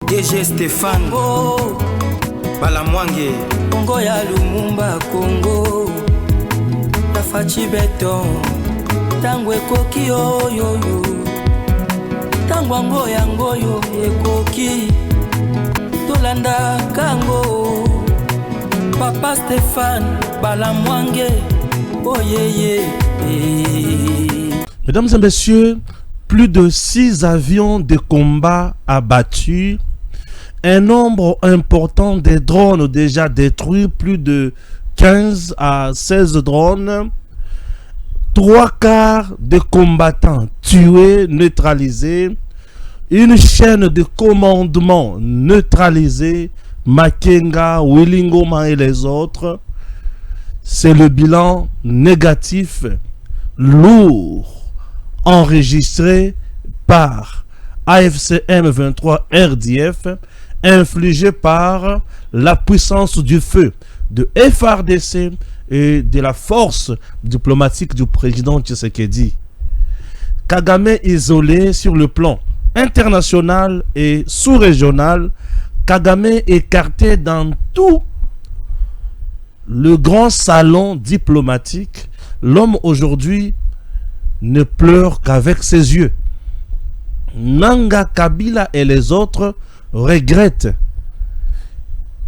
DG Stéphane Balamwange Congo ya Lumumba Congo Tafachi Beton Tango ekoki oyo Tango ango yango yo ekoki Tolanda kango Papa Stéphane Balamwange Oh yeah. Mesdames et messieurs, plus de 6 avions de combat abattus, un nombre important de drones déjà détruits, plus de 15 à 16 drones, 3/4 de combattants tués, neutralisés, une chaîne de commandement neutralisée, Makenga, Willingoma et les autres. C'est le bilan négatif, lourd, enregistré par AFC M23 RDF, infligé par la puissance du feu de FARDC et de la force diplomatique du président Tshisekedi. Kagame isolé sur le plan international et sous-régional, Kagame écarté dans tout le grand salon diplomatique. L'homme aujourd'hui ne pleure qu'avec ses yeux. Nanga, Kabila et les autres regrettent.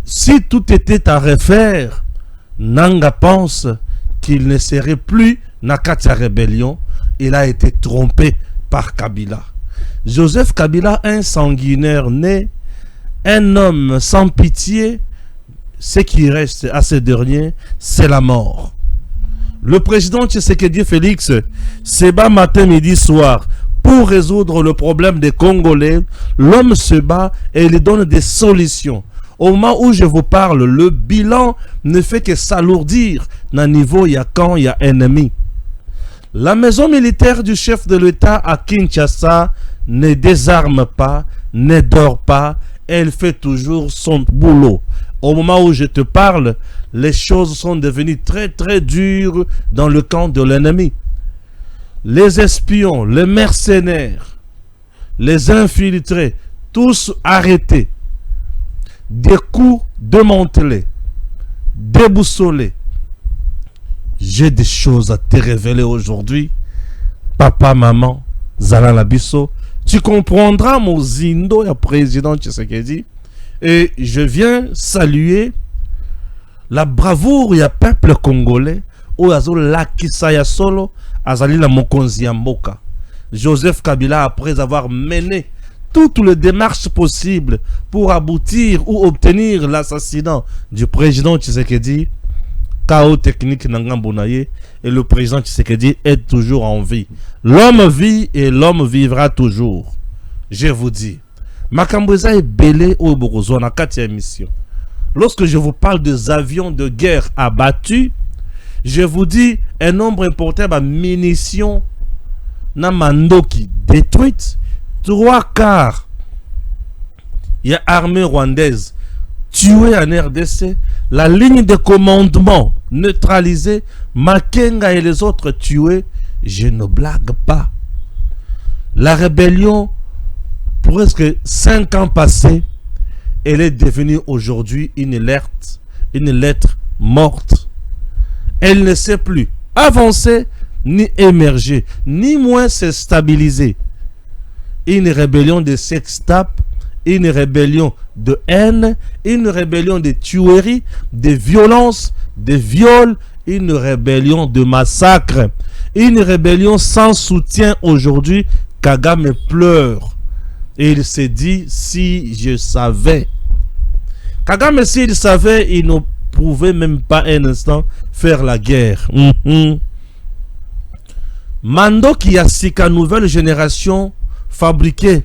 Si tout était à refaire, Nanga pense qu'il ne serait plus Nakatia Rébellion. Il a été trompé par Kabila. Joseph Kabila, un sanguinaire né, un homme sans pitié, ce qui reste à ce dernier, c'est la mort. Le président Tshisekedi Félix se bat matin, midi, soir pour résoudre le problème des Congolais. L'homme se bat et il donne des solutions. Au moment où je vous parle, le bilan ne fait que s'alourdir. Dans le niveau, il y a camp, il y a ennemi. La maison militaire du chef de l'État à Kinshasa ne désarme pas, ne dort pas. Elle fait toujours son boulot. Au moment où je te parle, les choses sont devenues très très dures dans le camp de l'ennemi. Les espions, les mercenaires, les infiltrés, tous arrêtés. Des coups démantelés, déboussolés. J'ai des choses à te révéler aujourd'hui. Papa, maman, Zala Labisso, tu comprendras mon zindo ya président Tshisekedi. Et je viens saluer la bravoure ya peuple congolais ou azo lakisa ya solo azali la mokonzi ya mboka. Joseph Kabila, après avoir mené toutes les démarches possibles pour aboutir ou obtenir l'assassinat du président Tshisekedi, chaos technique Nangambonaye, et le président Tshisekedi est toujours en vie. L'homme vit et l'homme vivra toujours. Je vous dis, Makambouza est belé au Borozo na 4e émission. Lorsque je vous parle des avions de guerre abattus, je vous dis un nombre important de munitions na mandoki détruites. 3/4 il y a armée rwandaise tuée en RDC, la ligne de commandement neutralisée, Makenga et les autres tués. Je ne blague pas. La rébellion, presque 5 ans passés, elle est devenue aujourd'hui une lettre morte. Elle ne sait plus avancer, ni émerger, ni moins se stabiliser. Une rébellion de sextape, une rébellion de haine, une rébellion de tuerie, de violence, de viol, une rébellion de massacre, une rébellion sans soutien aujourd'hui. Kagame pleure. Et il s'est dit, si je savais. Kagame, s'il savait, il ne pouvait même pas un instant faire la guerre. Mando qui a sika nouvelle génération fabriquée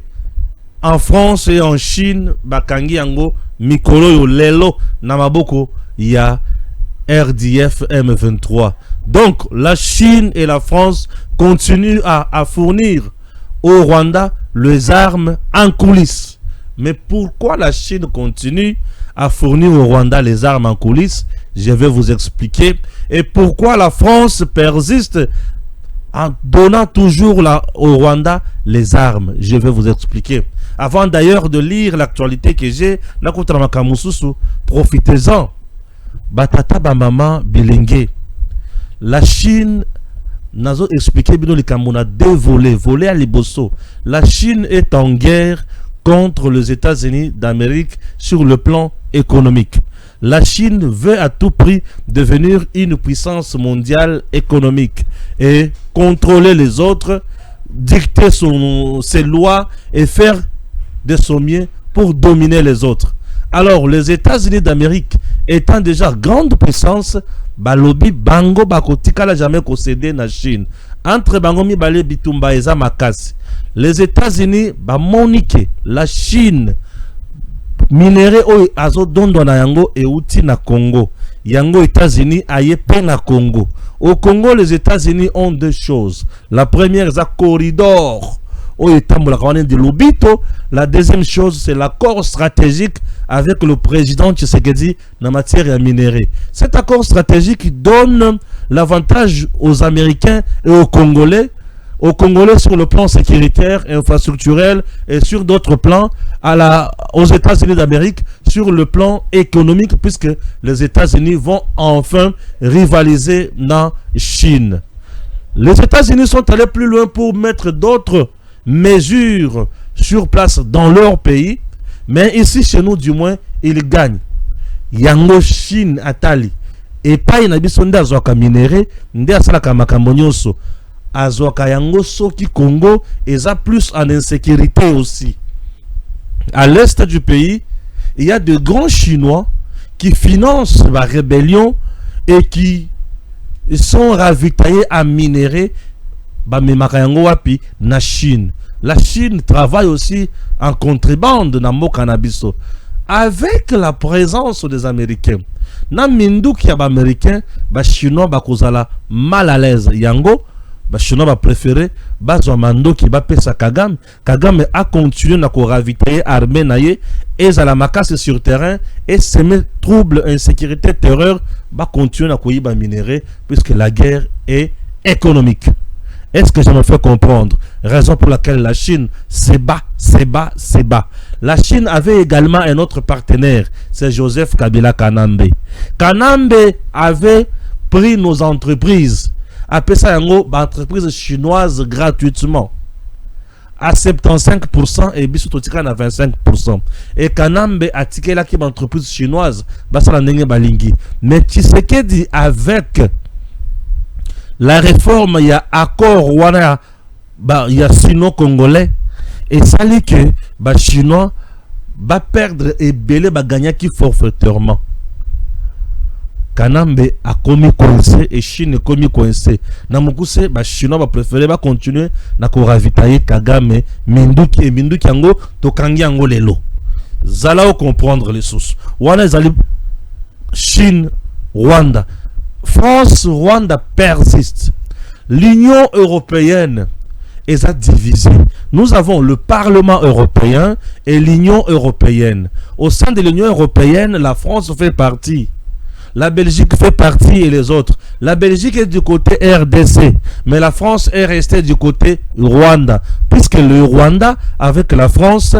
en France et en Chine, bakangi yango mikolo yo lelo namaboko ya RDF M23. Donc la Chine et la France continuent à fournir au Rwanda les armes en coulisses. Mais pourquoi la Chine continue à fournir au Rwanda les armes en coulisses? Je vais vous expliquer. Et pourquoi la France persiste en donnant toujours au Rwanda les armes. Je vais vous expliquer. Avant d'ailleurs de lire l'actualité que j'ai, profitez-en. Batata Bamama Bilingue. La Chine, Nazo expliqué bino likamona deux volets. Volet à Liboso. La Chine est en guerre contre les États-Unis d'Amérique sur le plan économique. La Chine veut à tout prix devenir une puissance mondiale économique et contrôler les autres, dicter ses lois et faire de son mieux pour dominer les autres. Alors, les États-Unis d'Amérique étant déjà grande puissance, balobi bango bakotika la jamais concédé na Chine. Entre bango mibale bitumba eza makasi. Les États-Unis monique la Chine minéré o azo dondo na yango e uti na Congo. Yango États-Unis aye pe na Congo. Au Congo, les États-Unis ont deux choses. La première, c'est un corridor. La deuxième chose, c'est l'accord stratégique avec le président Tshisekedi en matière minérale. Cet accord stratégique donne l'avantage aux Américains et aux Congolais sur le plan sécuritaire, infrastructurel et sur d'autres plans aux États-Unis d'Amérique sur le plan économique, puisque les États-Unis vont enfin rivaliser dans Chine. Les États-Unis sont allés plus loin pour mettre d'autres mesures sur place dans leur pays, mais ici chez nous du moins ils gagnent. Yango Chine atali et pas inabisonda zoka minéré nde asalaka makambo nyonso azoka yango soki Congo eza plus en insécurité aussi. À l'est du pays, il y a de grands Chinois qui financent la rébellion et qui sont ravitaillés à minerai wapi na Chine. La Chine travaille aussi en contrebande dans le cannabis. Avec la présence des Américains, na minduki ya Américains, ba Chinois bakozala mal à l'aise. Yango ba Chinois ba préféré bazwa mandoki ba pesa Kagame. Kagame a continué na ko ravitailler armée naye et za la makase sur terrain et semer trouble, insécurité, terreur ba continuer na ko yiba minerai puisque la guerre est économique. Est-ce que je me fais comprendre? Raison pour laquelle la Chine se bat. La Chine avait également un autre partenaire, c'est Joseph Kabila Kanambe. Kanambe avait pris nos entreprises, appelé ça entreprises chinoises gratuitement, à 75% et Bissoutotika à 25%. Et Kanambe a tiqué là qui est une entreprise chinoise, mais Tshisekedi avec la réforme, il y a accord, il y a sino-congolais, et ça dit que les Chinois va perdre et belé va gagner qui forfaitement. Kanambe a commis coincé et Chine a commis coincé. Namukuse, les Chinois va préférer va continuer à ravitailler Kagame, Minduki Ango, Tokangi Ango Lelo. Zala comprendre les sources. Wana zali Chine, Rwanda. France, Rwanda persiste. L'Union européenne est divisée. Nous avons le Parlement européen et l'Union européenne. Au sein de l'Union européenne, la France fait partie. La Belgique fait partie et les autres. La Belgique est du côté RDC, mais la France est restée du côté Rwanda. Puisque le Rwanda, avec la France,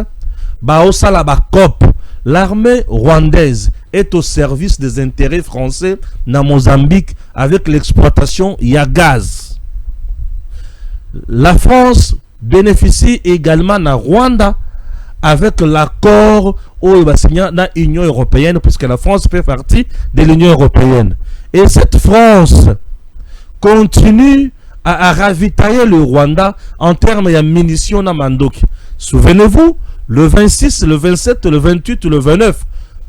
l'armée rwandaise est au service des intérêts français dans Mozambique avec l'exploitation gaz. La France bénéficie également dans Rwanda avec l'accord dans l'Union européenne puisque la France fait partie de l'Union européenne. Et cette France continue à ravitailler le Rwanda en termes de munitions dans Mandoki. Souvenez-vous, le 26, le 27, le 28, le 29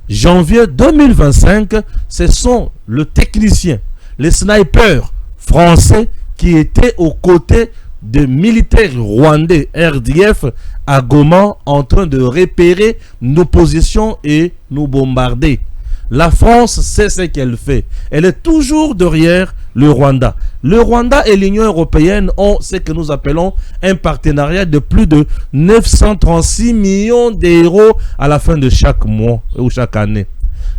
janvier 2025, ce sont les techniciens, les snipers français qui étaient aux côtés des militaires rwandais RDF à Goma en train de repérer nos positions et nous bombarder. La France sait ce qu'elle fait. Elle est toujours derrière le Rwanda. Le Rwanda et l'Union européenne ont ce que nous appelons un partenariat de plus de 936 millions d'euros à la fin de chaque mois ou chaque année.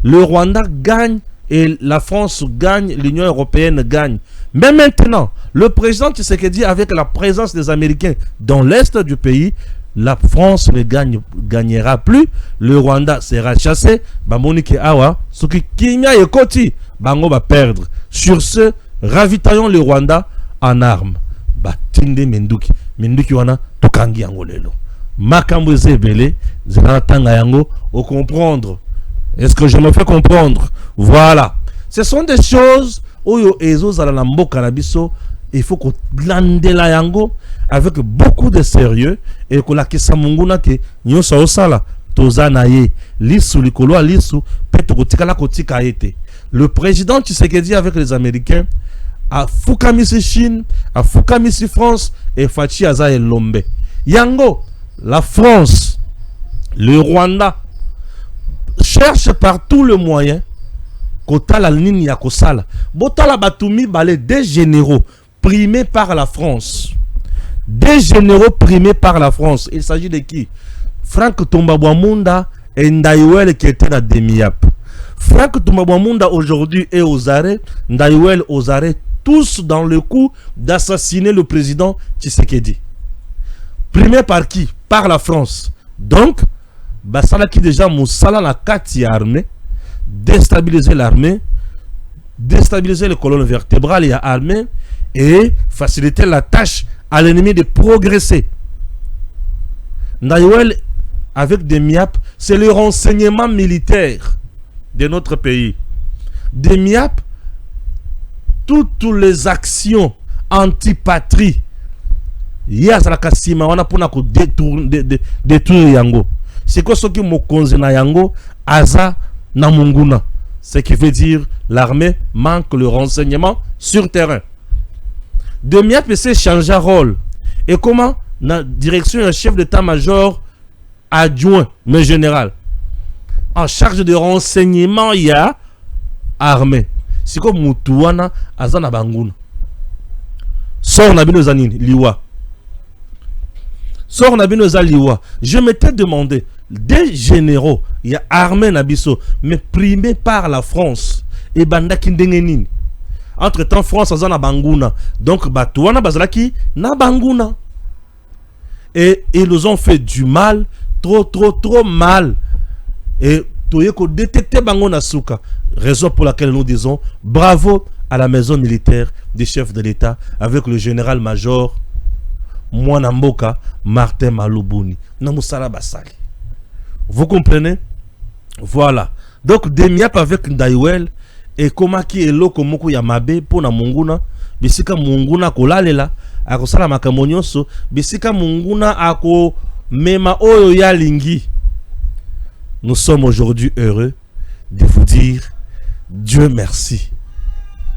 Le Rwanda gagne et la France gagne, l'Union européenne gagne. Mais maintenant, le président Tshisekedi, avec la présence des Américains dans l'est du pays, la France ne gagnera plus, le Rwanda sera chassé, Bamonike Awa, ce qui Kenya et Koti, Bango va perdre. Sur ce, ravitaillons le Rwanda en armes. Batinde Menduki, Menduki wana tokangi yango lelo. Makambo zebele, zelatanga yango, au comprendre. Est-ce que je me fais comprendre? Voilà. Ce sont des choses où ezo zala na mboka na biso, il faut qu'on blande la yango avec beaucoup de sérieux et que la kesa munguna ke nyosa osala toza na ye lisu likolo a lisu peto kotika la kotika ete. Le président Tshisekedi avec les Américains a Fukamisi Chine, a Fukamisi France et Fachi Aza et Lombe. Yango, la France, le Rwanda cherche par tout le moyen kota la ligne ya kosala. Bota la batumi balé des généraux primés par la France. Des généraux primés par la France. Il s'agit de qui? Franck Tombabouamunda et Ndayouel qui était à Demiap. Franck Tombabouamunda aujourd'hui est aux arrêts. Ndayouel aux arrêts. Tous dans le coup d'assassiner le président Tshisekedi. Primé par qui? Par la France. Donc, Basala qui déjà Moussala la kati armée, déstabiliser l'armée, déstabiliser les colonnes vertébrales et l'armée et faciliter la tâche à l'ennemi de progresser. Ndayouel avec des MIAP, c'est le renseignement militaire de notre pays. Des MIAP, toutes les actions anti-patrie, il y a la kasima, on a pour détruire yango. C'est quoi ce qui me convient na yango, aza na munguna. Ce qui veut dire l'armée manque le renseignement sur terrain. De MIAP s'est changé de rôle. Et comment? La direction un chef d'état-major adjoint, mais général. En charge de renseignement, il y a armée. C'est comme Moutouana Azana Banguna. Sors Nabino Zanine, Liwa. Sors Nabino Liwa. Je m'étais demandé, des généraux, il y a armée Nabiso, mais primé par la France. Et Banda Kindengenin. Entre-temps, France Azana Banguna. Donc, Batouana Bazalaki, na Banguna. Et ils nous ont fait du mal, trop mal. Et Toyeko détecté Bangona Souka. Raison pour laquelle nous disons bravo à la maison militaire des chefs de l'État avec le général-major Mwanamboka Martin Malubuni. Namusala Basali. Vous comprenez? Voilà. Donc, Demiap avec Ndayouel et Komaki et Loko Moko Yamabe pour na Munguna. Bisika Munguna Kolalela. Ako sala makamonyoso. Bisika Munguna ako mema oyo ya lingi. Nous sommes aujourd'hui heureux de vous dire Dieu merci.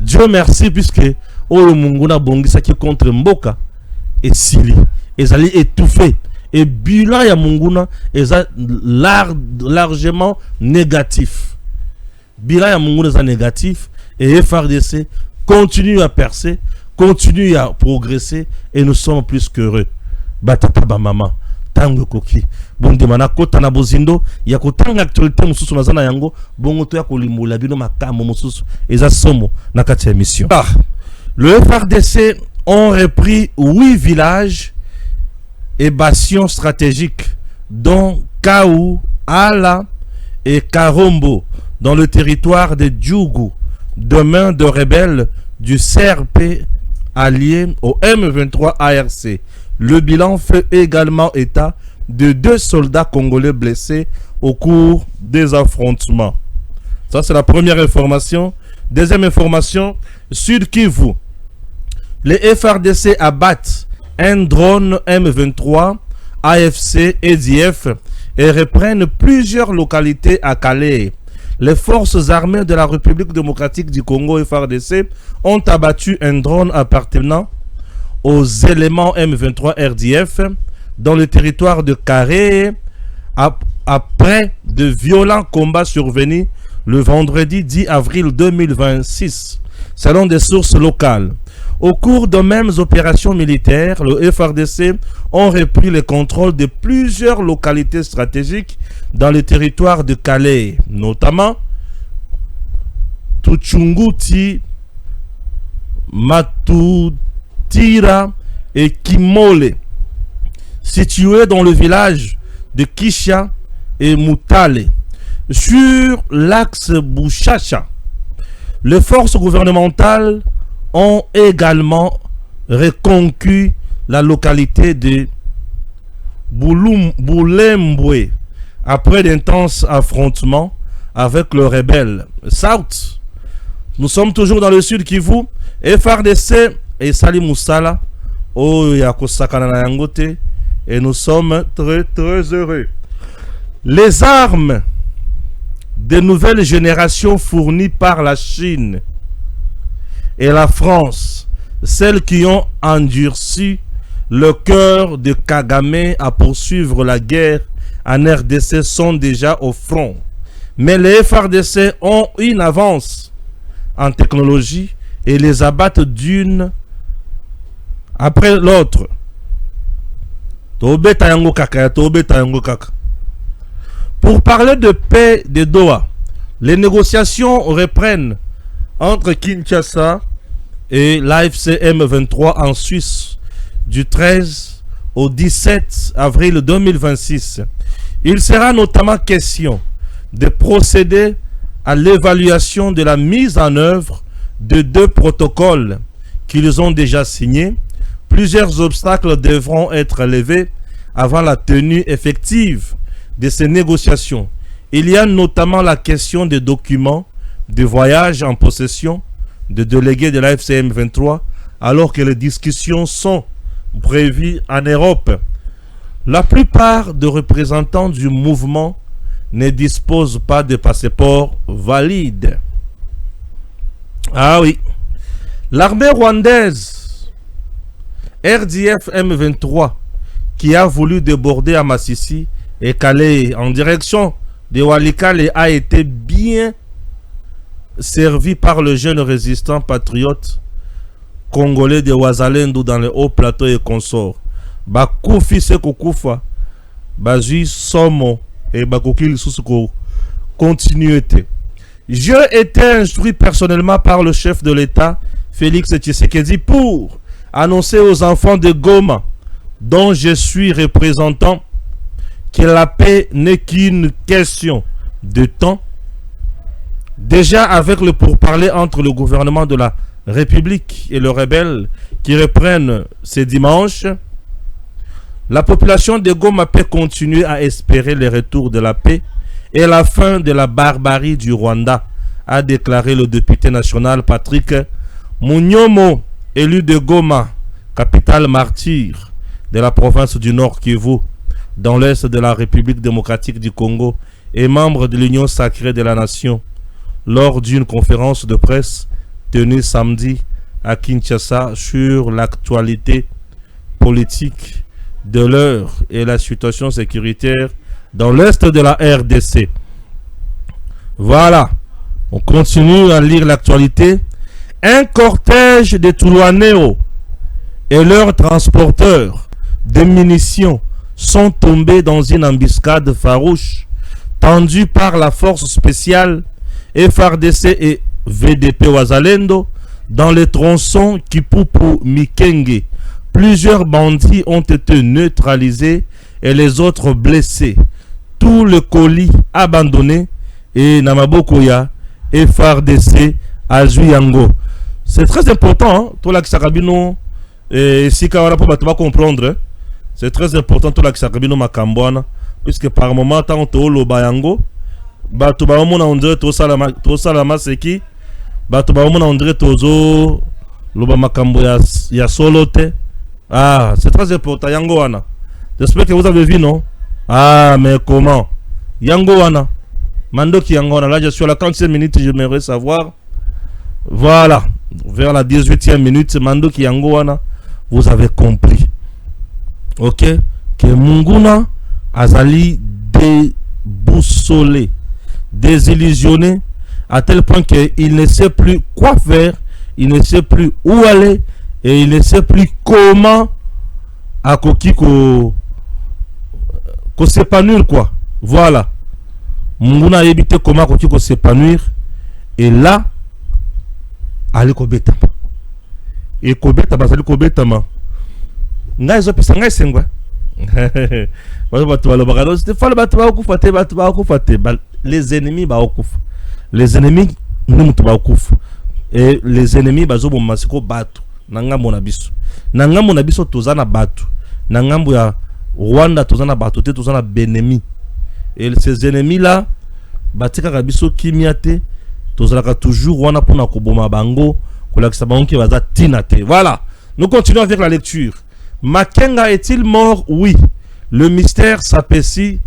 Dieu merci puisque Oyo Munguna Bongisa qui contre Mboka et Sili. Ils allaient étouffer. Et bilan ya Munguna est largement négatif. Bilan ya Munguna est négatif et FRDC continue à percer, continue à progresser et nous sommes plus qu'heureux. Batata ba maman. Tango koki bonde mana kota na bozindo ya kotanga actualité mususu na zana yango bongo to ya kolimula bino makamo mususu eza somo na kati ya mission. Le FRDC ont repris 8 villages et bastions stratégiques dont Kaou, Ala et Karombo dans le territoire de Djougou de main de rebelles du CRP allié au M23 ARC. Le bilan fait également état de 2 soldats congolais blessés au cours des affrontements. Ça, c'est la première information. Deuxième information, Sud Kivu. Les FRDC abattent un drone M23, AFC, EDF et reprennent plusieurs localités à Calais. Les forces armées de la République démocratique du Congo, FRDC, ont abattu un drone appartenant aux éléments M23 RDF dans le territoire de Carré après de violents combats survenus le vendredi 10 avril 2026, selon des sources locales. Au cours de mêmes opérations militaires, le FRDC ont repris le contrôle de plusieurs localités stratégiques dans le territoire de Calais, notamment Tuchunguti, Matutira et Kimole, situés dans le village de Kisha et Mutale. Sur l'axe Bouchacha, les forces gouvernementales ont également reconquis la localité de Boulembwe après d'intenses affrontements avec le rebelle South. Nous sommes toujours dans le sud Kivu. FRDC et Salim Moussala et nous sommes très heureux. Les armes de nouvelles générations fournies par la Chine et la France, celles qui ont endurci le cœur de Kagame à poursuivre la guerre en RDC, sont déjà au front. Mais les FRDC ont une avance en technologie et les abattent d'une après l'autre. Pour parler de paix de Doha, les négociations reprennent entre Kinshasa et l'AFC M23 en Suisse du 13 au 17 avril 2026. Il sera notamment question de procéder à l'évaluation de la mise en œuvre de 2 protocoles qu'ils ont déjà signés. Plusieurs obstacles devront être levés avant la tenue effective de ces négociations. Il y a notamment la question des documents de voyage en possession de délégués de la FCM 23, alors que les discussions sont prévues en Europe. La plupart des représentants du mouvement ne disposent pas de passeport valide. Ah oui. L'armée rwandaise RDF M23 qui a voulu déborder à Massissi et Calais en direction de Walikale a été bien servi par le jeune résistant patriote congolais de Wazalendo dans le haut plateau et consorts. Bakufi Sekokufa, Bazui Somo et Bakukil Susuko continuité. J'ai été instruit personnellement par le chef de l'État, Félix Tshisekedi, pour annoncer aux enfants de Goma, dont je suis représentant, que la paix n'est qu'une question de temps. Déjà avec le pourparler entre le gouvernement de la République et le rebelle qui reprennent ce dimanche, la population de Goma peut continuer à espérer le retour de la paix et la fin de la barbarie du Rwanda, a déclaré le député national Patrick Munyomo, élu de Goma, capitale martyre de la province du Nord Kivu, dans l'est de la République démocratique du Congo et membre de l'Union sacrée de la nation, lors d'une conférence de presse tenue samedi à Kinshasa sur l'actualité politique de l'heure et la situation sécuritaire dans l'est de la RDC. Voilà, on continue à lire l'actualité. Un cortège de Toulouanéo et leurs transporteurs de munitions sont tombés dans une embuscade farouche tendue par la force spéciale FRDC et VDP Wazalendo dans les tronçons Kipupu Mikenge. Plusieurs bandits ont été neutralisés et les autres blessés. Tout le colis abandonné et Namabokoya FRDC à Juyango. C'est très important, hein? Tout là qui s'arabino et si Kawara pour va comprendre. C'est très important tout là qui s'arabino Makambwana, puisque par moment tant to lo bayango, batu ba mona on dirait to salama seki, batu ba mona on dirait tozo lo ba makambo ya solote. Ah, c'est très important yango wana. J'espère que vous avez vu, non? Ah, mais comment? Yango wana. Mandoki yango wana. Là, je suis à la 30e minute, j'aimerais savoir. Voilà. Vers la 18e minute, Mandoki yango wana. Vous avez compris. Ok? Que Munguna Azali déboussolé, désillusionné, à tel point qu'il ne sait plus quoi faire, il ne sait plus où aller, et il ne sait plus comment à Kokiko s'épanouir, quoi. Voilà. Munguna a évité comment Kokiko s'épanouir. Et là, ali kobeta e kobeta bazali kobeta ma ngai zo pesa ngai sengwa batu balobaka no Stéphane batu bakufa te les ennemis bakufa les ennemis ni mutu bakufa et les ennemis bazoboma siko batu na ngambo na biso tozana batu na ngambo ya Rwanda tozana batu te tozana benemi et ces ennemis là batikaka biso kimia te tozalaka toujours wana pona koboma bango kolakisa bango ki baza tina te. Voilà, nous continuons avec la lecture. Makenga est-il mort? Oui. Le mystère s'apaissit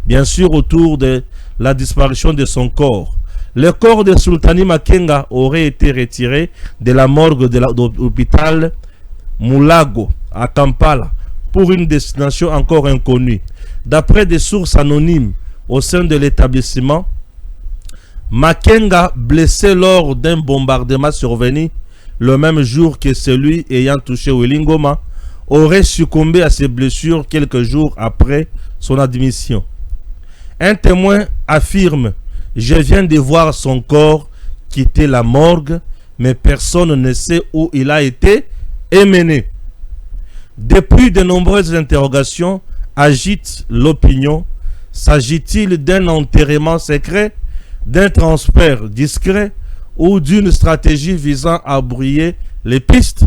bien sûr autour de la disparition de son corps. Le corps de Sultani Makenga aurait été retiré de la morgue de l'hôpital Mulago à Kampala pour une destination encore inconnue. D'après des sources anonymes au sein de l'établissement, Makenga, blessé lors d'un bombardement survenu le même jour que celui ayant touché Willy Ngoma, aurait succombé à ses blessures quelques jours après son admission. Un témoin affirme: je viens de voir son corps quitter la morgue, mais personne ne sait où il a été emmené. Depuis, de nombreuses interrogations agitent l'opinion. S'agit-il d'un enterrement secret, d'un transfert discret ou d'une stratégie visant à brouiller les pistes?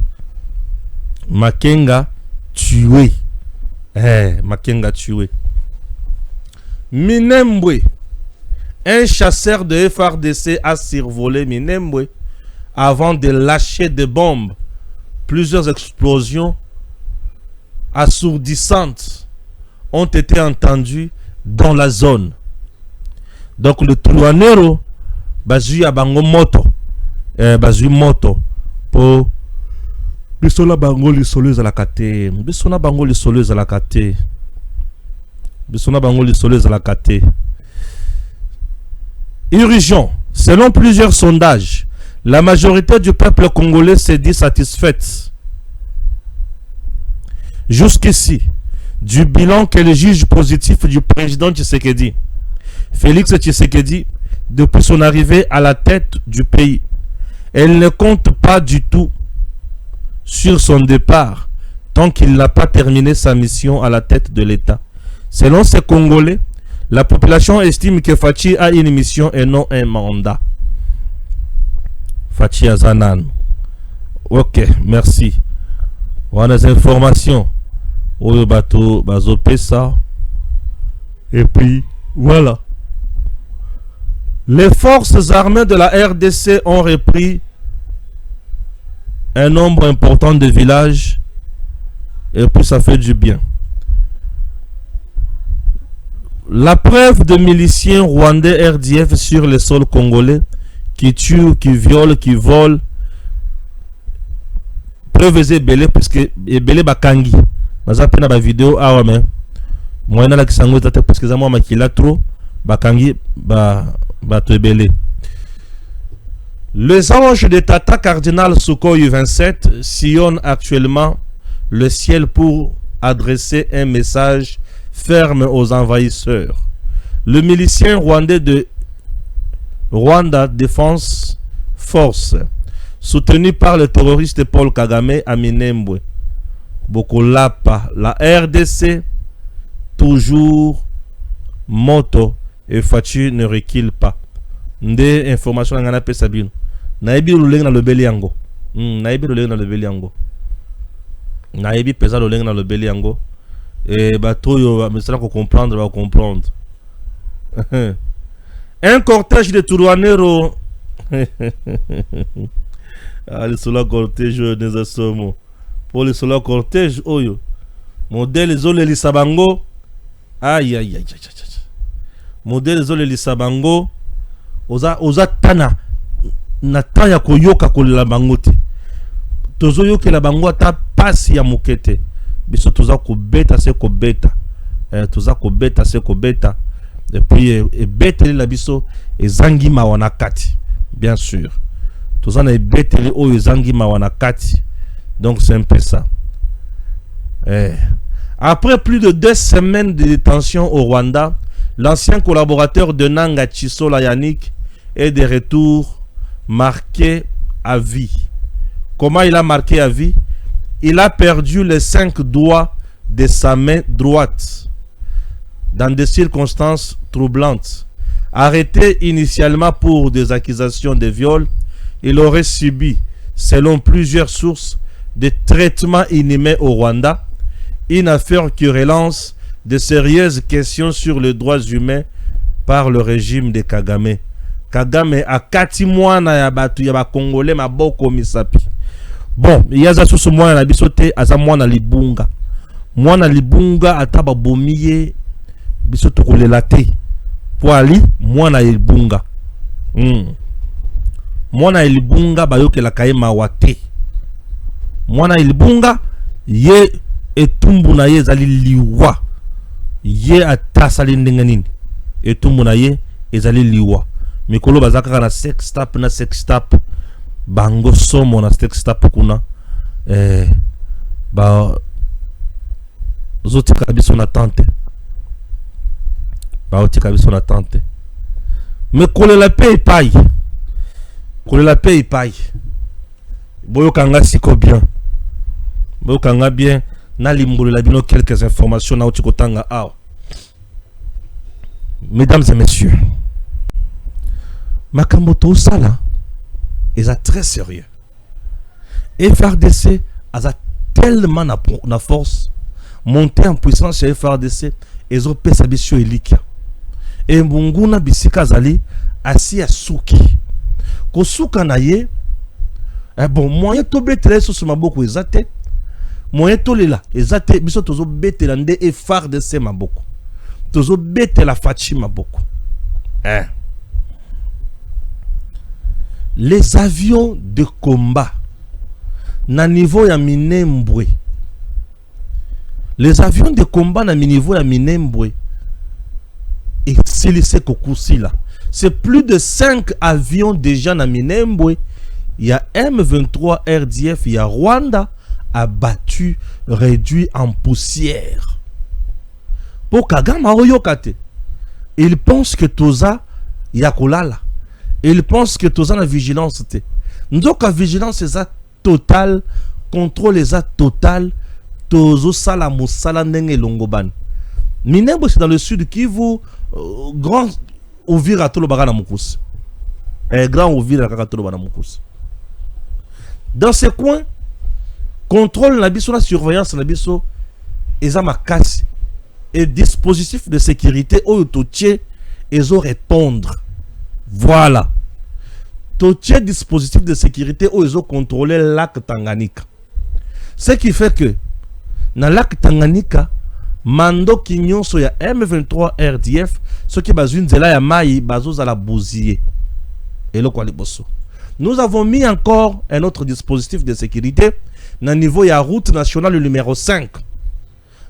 Makenga tué. Makenga tué. Minembwe. Un chasseur de FARDC a survolé Minembwe avant de lâcher des bombes. Plusieurs explosions assourdissantes ont été entendues dans la zone. Donc le Truanero bazui a bango moto. Bazui moto pour bisola bango li soleuse à la kate. Bisona bango li soleuse à la kate. Bisona bango li soleuse à la kate. Urgent. Selon plusieurs sondages, la majorité du peuple congolais s'est dit satisfaite. Jusqu'ici, du bilan que le juge positif du président Tshisekedi, Félix Tshisekedi, depuis son arrivée à la tête du pays, elle ne compte pas du tout sur son départ tant qu'il n'a pas terminé sa mission à la tête de l'État. Selon ces Congolais, la population estime que Fachi a une mission et non un mandat. Fachi Azanan. Ok, merci. On a des informations. Au bateau, Bazopesa. Et puis, voilà. Les forces armées de la RDC ont repris un nombre important de villages. Et puis, ça fait du bien. La preuve de miliciens rwandais RDF sur les sols congolais qui tuent, qui violent, qui volent. Preuve est belé parce que belé bakangi. Maza pena ba vidéo awa mais moi na la kisango tata parce que za moi makila trop bakangi ba te belé. Les anges de Tata Cardinal Sukhoi 27 sillonnent actuellement le ciel pour adresser un message ferme aux envahisseurs. Le milicien rwandais de Rwanda Defense Force, soutenu par le terroriste Paul Kagame à Minembwe, Bokolapa, la RDC, toujours moto et Fachi ne recule pas. Nde information ngana pe sabino. Naibi loleng na lobeli yango. Naibi loleng na lobeli yango. Naibi pesa loleng na lobeli yango. Et bateau yo mais ça qu'on comprendre va comprendre. Un cortège de Tourouanero. Le solo cortège des assomo. Pour le solo cortège oyo. Modèle zole lisabango. Aïe aïe aïe aïe. Modèle zole lisabango. Oza tana na tanya koyoka kolela bango te. Tozo yoke la bango ta pasi ya mokete. Biso toza ko beta se ko beta. Toza ko beta se ko beta. Et puis et beteli la biso ezangi mawana kati. Bien sûr. Toza na beteli o ezangi mawana kati. Donc c'est un peu ça. Après plus de 2 semaines de détention au Rwanda, l'ancien collaborateur de Nanga Chisola Yannick est de retour marqué à vie. Comment il a marqué à vie? Il a perdu les 5 doigts de sa main droite dans des circonstances troublantes. Arrêté initialement pour des accusations de viol, il aurait subi, selon plusieurs sources, des traitements inhumains au Rwanda, une affaire qui relance de sérieuses questions sur les droits humains par le régime de Kagame. Kagame a 4 mois na ya batu ya ba Congolais maboko misapi. Bon, il y a ça sous moi na bisote aza mwana libunga. Mwana libunga ataba bomiye bisoto kolela te. Po ali mwana libunga. Mwana libunga bayoke la kaye mawate. Mwana libunga ye etumbu na ye ezali liwa. Ye atasali ndenge nini. Etumbu na ye ezali liwa. Mikolo bazaka na sex tap bango somo na sex tap kuna ba zotika biso na tante ba otika biso na tante mais kolela pe epai boyokanga siko bien boyokanga bien na limbolela bino quelques informations na otikotanga awa. Mesdames et messieurs, makambo tosala est très sérieux. Et FARDC a tellement na force monter en puissance chez FARDC et zo pesa biso elika. Et mbunguna bisika zali asi asuki. Ko suka na ye bon moyen to betele so maboko ezate. Moyen to lela ezate biso tozo betela nde e FARDC maboko. Tozo betela Fachi maboko. Les avions de combat na niveau ya Minembwe. Les avions de combat na niveau ya Minembwe et c'est Kokusila. C'est plus de 5 avions déjà na Minembwe. Il y a M23 RDF, il y a Rwanda abattu, réduit en poussière. Pour Kagama Oyokate, il pense que Toza Yakolala. Il pense que Toza la vigilance. Donc la vigilance est ça total, contrôle est ça total. Tozo sala musala nenge longoban. Minembwe c'est dans le sud Kivu, grand Uvira tolo bagana mukous. Grand Uvira tolo bagana mukous. Dans ces coins, contrôle la biso la surveillance la biso eza makasi et dispositif de sécurité au totier ezo répondre. Voilà. Totier dispositif de sécurité où ils ont contrôlé lac Tanganyika. Ce qui fait que dans lac Tanganyika, mando kinyon so ya M23 RDF, ce qui bazune zela ya mai bazo za la bousiller. Et le bosso. Nous avons mis encore un autre dispositif de sécurité dans le niveau ya route nationale numéro 5.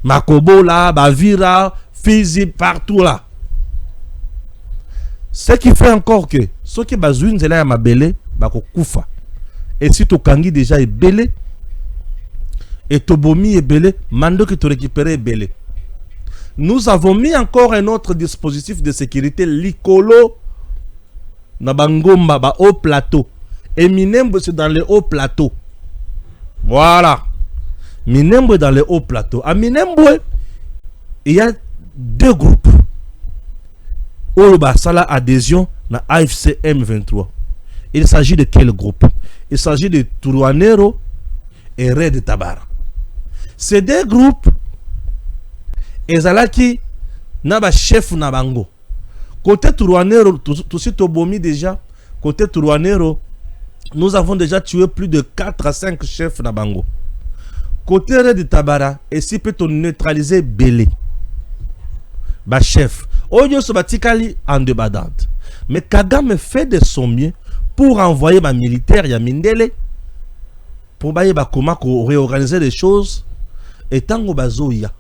Makobo là, Bavira, Fizi, partout là. Ce qui fait encore que ceux qui bazouin zela ya mabele bako kufa. Et si to kangi déjà est belé et to bomi est belé, mando que to récupérer est belé. Nous avons mis encore un autre dispositif de sécurité likolo na bangomba ba haut plateau. Et Minembwe c'est dans les hauts plateaux. Voilà. Minembwe dans les hauts plateaux. À Minembwe, il y a 2 groupes. Oloba Sala adhésion na AFC M23. Il s'agit de quel groupe? Il s'agit de Tourouanero et Red Tabara. Ces 2 groupes, ezalaki na ba chef na bango. Côté Tourouanero, tout suite Tobomi déjà, côté Tourouanero, nous avons déjà tué plus de 4 à 5 chefs na bango. Côté Red Tabara, et si peut-on neutraliser Belé. Ba chef. Oyo so batikali en débandade. Mais Kagame fait de son mieux pour envoyer ma militaire ya Mindele pour bailler ba comment réorganiser les choses et tango bazoya.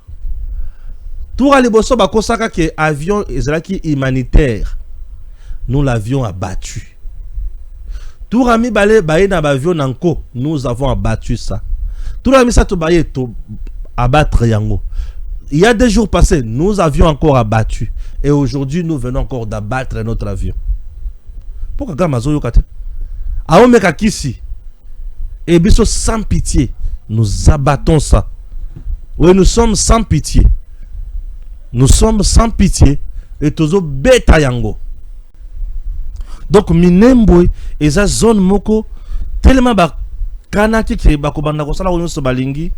Tout à l'ebosso ba kosaka que avion ezalaki humanitaire. Nous l'avions abattu. Tout rami balé baye na avion nanko, nous avons abattu ça. Tout rami ça to baye to abattre yango. Il y a 2 jours passés, nous avions encore abattu. Et aujourd'hui, nous venons encore d'abattre notre avion. Pourquoi Gamazo Yokate? Aomeka Kisi. Et biso sans pitié. Nous abattons ça. Oui, nous sommes sans pitié. Nous sommes sans pitié. Et tozo beta yango. Donc, minemboy, et ça zone moko, tellement ba kanaki ki ba kobanda ko sala so balingi,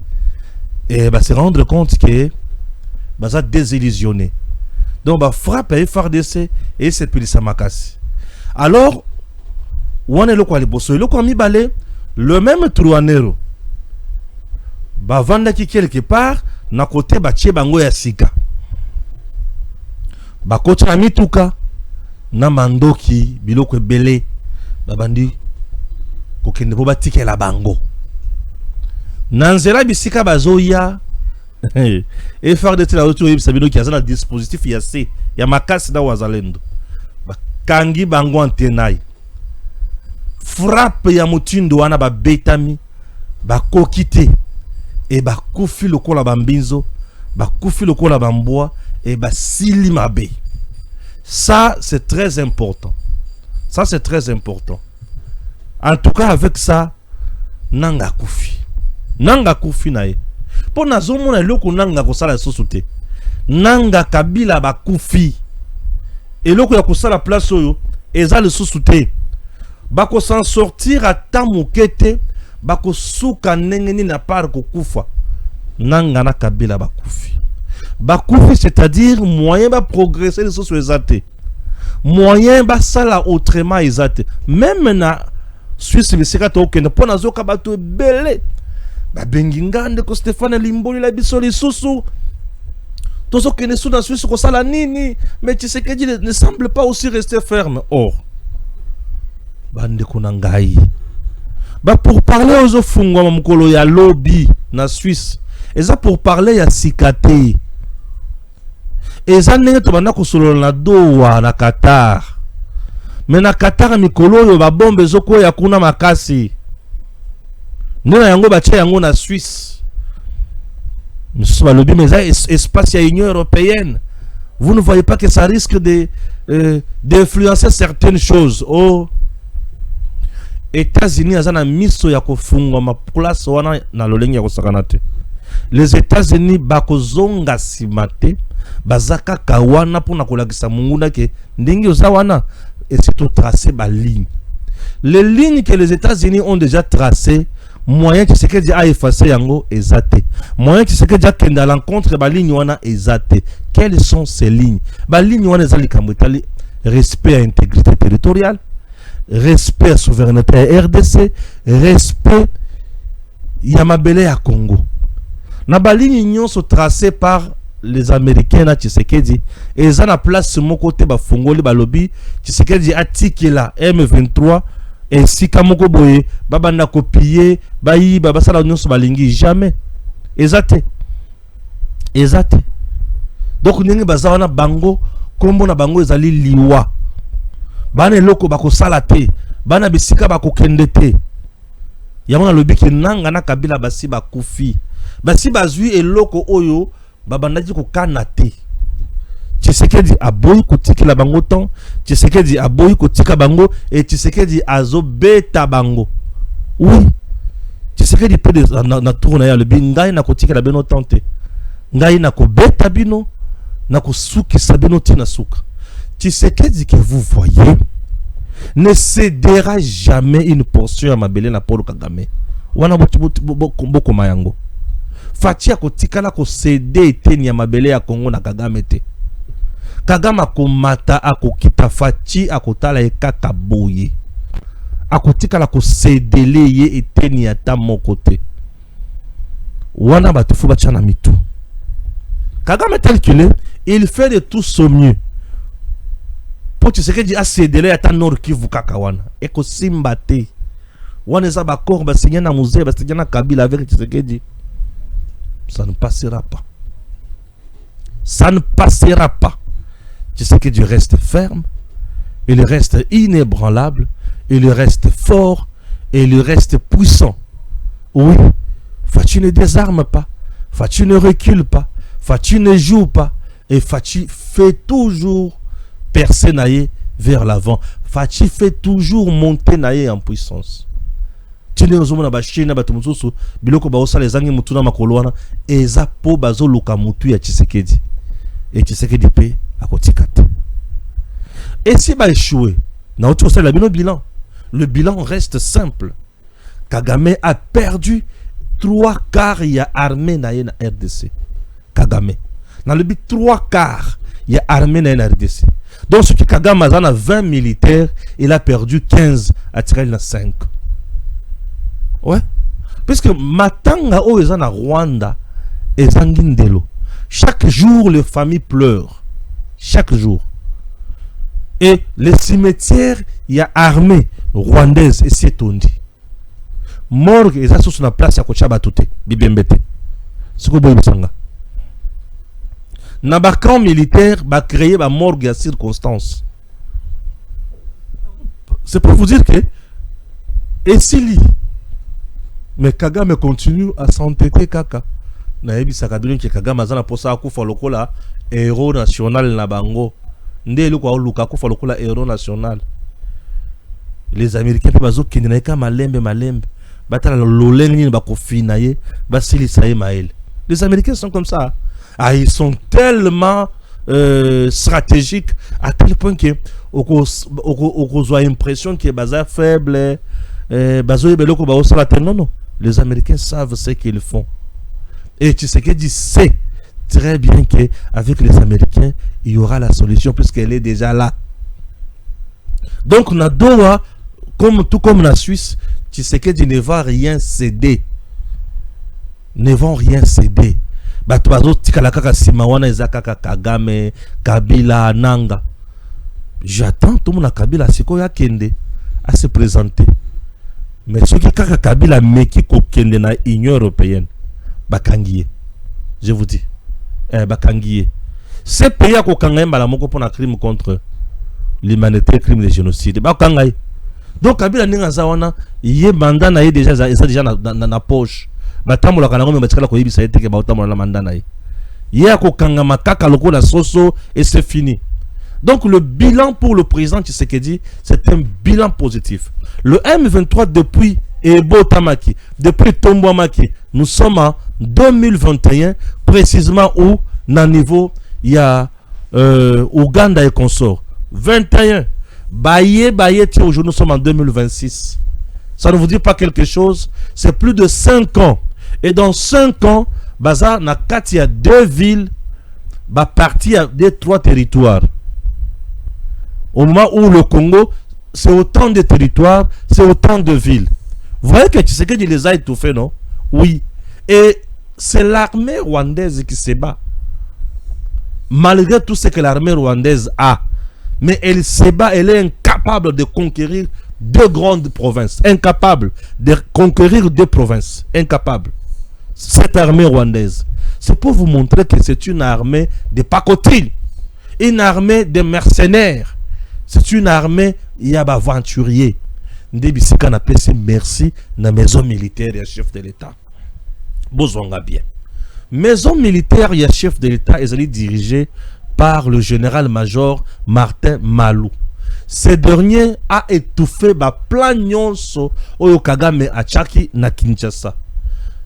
et ba se rendre compte que ba ça désillusionné. Donc, ba frappe et FARDC et c'est pili samakasi. Alors, on est le quoi les bosso, le quoi mi balé, le même Truanero. Ba vanda ki quelque part, na côté ba tche bango ya sika. Ba kocha na mituka, na mandoki, biloko ebele, babandi, kokende po batike la bango. Nanzela bisika bazoya, et faire de la retour, sabino qui a un dispositif yase, ya makasi da wazalendo. Ba kangi bango antenai. Frappe ya mutindo wana ba betami, ba kokite, et ba kufi lokola bambinzo, ba kufi lokola bamboa, et bah sili mabe. Ça c'est très important. Ça c'est très important. En tout cas avec ça, nanga kufi. Nanga kufi nae. Pour nazomo na loko nanga ko sala sosute. Nanga kabila ba kufi. Et loko ya ko sala place oyo eza le sosute. Ba ko s'en sortir à tamukete, ba ko suka nengeni na par ko kufa. Nanga na kabila ba kufi. Bakoufi, c'est-à-dire moyen de progresser les choses exaté. Moyen de sala autrement exaté. Même na Suisse le sikato okende po na zoka bato belé. Ba bengingande ko Stéphane Limboli la bisoli susu. Tozo kene sou na Suisse ko sala nini, mais tu sais que Dieu ne semble pas aussi rester ferme. Or bande konangai. Ba pour parler aux ofungwa mukolo ya lobby na Suisse. Et ça pour parler ya sikate. Et ça n'est pas ko solo na dowa na Qatar. Mais na Qatar mikolo yo ba bombe zoko ya kuna makasi. Nena yango ba tia yango na Suisse. Monsieur Balobi mais ça espace ya Union européenne. Vous ne voyez pas que ça risque de d'influencer certaines choses. Oh. États-Unis azana miso ya kofungwa ma place wana na lolengi ya kosakanate. Les États-Unis bakozonga simate bazaka kawana pour na kolakisa munguna ke ndingi ozawana et c'est tout tracé ba ligne. Les lignes que les États-Unis ont déjà tracées, moyen que ce que dit a effacé yango ezate. Moyen que ce que dit a kenda l'encontre ba ligne wana ezate. Quelles sont ces lignes? Ba ligne wana ezali kamutali respect à intégrité territoriale, respect à souveraineté à RDC, respect yamabele à Congo. Na ba ligne nyonso tracée par les Américains na Tshisekedi et ça na place mon côté ba fongoli ba lobby Tshisekedi atikela M23 et si kamoko boye baba na copier ba yi baba sala nyonso balingi jamais ezate donc ndenge baza wana bango kombo na bango ezali liwa bana eloko bakosala te bana bisika bakokende te yamona lobby ki nanga na kabila basi bakufi basi bazui eloko oyo babandaki ko kanate. Tshisekedi aboyi kotikela bango temps, Tshisekedi aboyi kotika bango et Tshisekedi azo beta bango. Oui. Tshisekedi peut na tourna ya le bingai na kotikela beno tante. Ngai na ko beta bino na ko suki sabino tina suka. Tshisekedi que vous voyez ne cédera jamais une portion à mabele na Paul Kagame. Wana boko mayango. Fatia kotikala ko céder eteni ya mabele ya Congo na Kagame te. Kagame akomata akokita Fachi akotala ekaka boye. Akotikala ko cédele ye eteni ya ta moko te. Wana batufu bachana mitu. Kagame tel qu'il est, il fait de tout son mieux. Pour tu sais que dit a cédele ya ta Nord Kivu kaka wana. Eko simba te. Wana za ba kor ba signer na musée ba signer na Kabila avec tu sais que dit ça ne passera pas. Ça ne passera pas. Tu sais que Dieu reste ferme, il reste inébranlable, il reste fort, et il reste puissant. Oui, Fachi ne désarme pas, Fachi ne recule pas, Fachi ne joue pas, et Fachi fait toujours percer naïe vers l'avant. Fachi fait toujours monter naïe en puissance. Tine ozomona ba Chine ba tumususu biloko ba osala ezangi mutu na makoloana eza po bazo luka mutu ya Tshisekedi. Et Tshisekedi pe akotikate. Et si ba échoué, na otu osala bino bilan. Le bilan reste simple. Kagame a perdu 3/4 ya armée na ye na RDC. Kagame. Dans le but 3/4 il y a armée na RDC. Donc ce que Kagame a 20 militaires, il a perdu 15 à tirer na 5. Ouais. Parce que matanga o ezana Rwanda et Zangindelo. Chaque jour les familles pleurent. Chaque jour. Et les cimetières, il y a armée rwandaise et c'est on dit. Morgue et ça sur la place à Kochabatute, Bibembete. Ce que vous voyez. Naba camp militaire va créer ma morgue à circonstance. C'est pour vous dire que et si mais Kagame continue à s'entêter kaka. Naebi sakadrin que Kagame azana posa akufa lokola héros national na bango. Ndé kwa luka akufa lokola héros national. Les Américains peuvent bazo kineka malembe batala lolengi bakofina ye basili saye mael. Les Américains sont comme ça. Ah, ils sont tellement stratégiques à tel point que on a l'impression que bazar faible non. Les Américains savent ce qu'ils font. Et tu sais qu'ils sait très bien qu'avec les Américains, il y aura la solution puisqu'elle est déjà là. Donc, on a Doha, tout comme la Suisse, tu sais qu'ils ne vont rien céder. Ne vont rien céder. Kagame, Kabila, Nanga. J'attends tout le monde à Kabila, c'est quoi Kende à se présenter. Mais ce qui est Kabila, mais qui Kende na Union européenne, Bakangiye. Je vous dis, Bakangiye. Ces pays à Kokangaye, Malamoko pour un crime contre l'humanité, crime de génocide. Bakangaye. Donc Kabila Ningazawana, il est mandat na déjà na poche. Batamu la kanango mebatikala ko yibisa yete ke bautamu la mandana yi. Yé ko kanga makaka loko la soso et c'est fini. Donc le bilan pour le président Tshisekedi, c'est un bilan positif. Le M23 depuis Ebo Tamaki, depuis Tombo Maki, nous sommes en 2021 précisément où na niveau il y a Ouganda et consort. 21 Baye aujourd'hui nous sommes en 2026. Ça ne vous dit pas quelque chose? C'est plus de 5 ans. Et dans 5 ans, Baza na kati ya 2 villes, ba parti à des 3 territoires. Au moment où le Congo, c'est autant de territoires, c'est autant de villes. Vous voyez que tu sais qu'il les a étouffés, non? Oui. Et c'est l'armée rwandaise qui se bat. Malgré tout ce que l'armée rwandaise a. Mais elle se bat, elle est incapable de conquérir 2 grandes provinces. Incapable de conquérir 2 provinces. Incapable. Cette armée rwandaise. C'est pour vous montrer que c'est une armée de pacotille. Une armée de mercenaires. C'est une armée d'aventuriers. Ndebisika na pesi merci na maison militaire et chef de l'État. Bozonga bien. Maison militaire et chef de l'État est dirigée par le général-major Martin Malou. Ce dernier a étouffé ba plan nyonso oyo Kagame achaki na Kinshasa.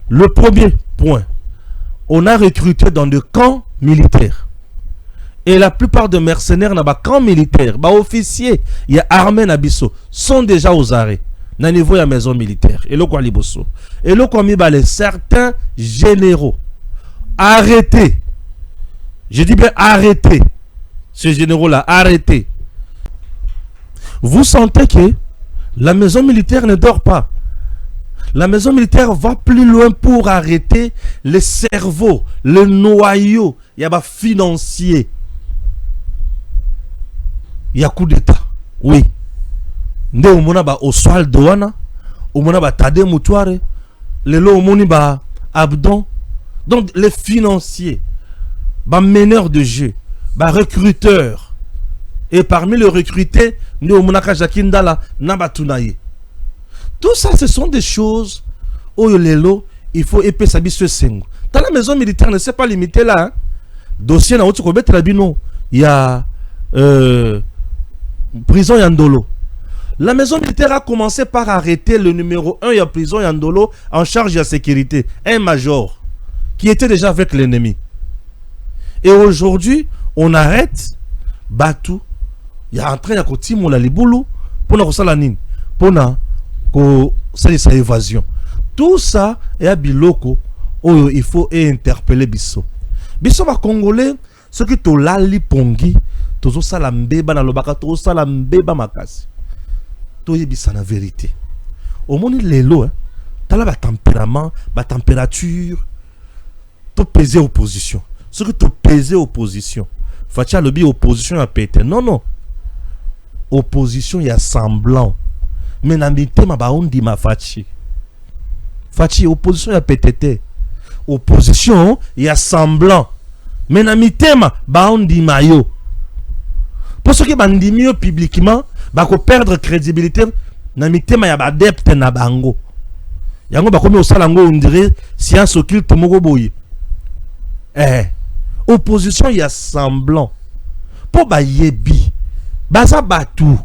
Le premier point, on a recruté dans des camps militaires. Et la plupart des mercenaires dans des camps militaires, des officiers, il y a armée nabiso, sont déjà aux arrêts. Na niveau ya maison militaire. Et le quoi liboso. Et le quoi mi balé certains généraux arrêtés. Je dis bien arrêtés. Ces généraux-là, arrêtés. Vous sentez que la maison militaire ne dort pas. La maison militaire va plus loin pour arrêter les cerveaux, le noyau, il y a des financiers. Il y a coup d'État. Oui. Nde umona ba Oswald Douana, umona ba Tade Mutware, le lo umoni ba Abdon. Donc les financiers, ba meneurs de jeu, ba recruteurs. Et parmi les recrutés, nde umona ka Jakindala na batunaye. Tout ça, ce sont des choses où il faut épais sa bise sengo. Dans la maison militaire, ne s'est pas limité là. Dossier na otiko betra bino. Il y a prison Yandolo. La maison militaire a commencé par arrêter le numéro 1 de la prison Yandolo en charge de la sécurité, un major qui était déjà avec l'ennemi. Et aujourd'hui, on arrête Batou. Il y a en train de Timo la Liboulou pour nous faire la nine, pour nous sa évasion. Tout ça est à Biloko où il faut interpeller Bisso. Bisso va congolais, ceux qui t'ont lali pongi, tous ça la mbeba na lobaka, tous ça la mbeba makasi. Tout est bisa la vérité. Au monde lelo, t'as là tempérament, température, tout peser opposition. Ce que tu peser opposition, Fatia le bi opposition à péter. Non. Opposition il y a semblant. Mais na mité ma baondi ma Fachi. Fachi opposition il y a pété. Opposition il y a semblant. Mais na mité ma baondi mayo. Pour ceux qui bandimi publiquement, ba ko perdre crédibilité na mité ma ya ba adepte na bango. Yango ba komi osalango on dirait science occulte moko boye. Opposition il y a semblant. Pour ba yebi. Baza batou.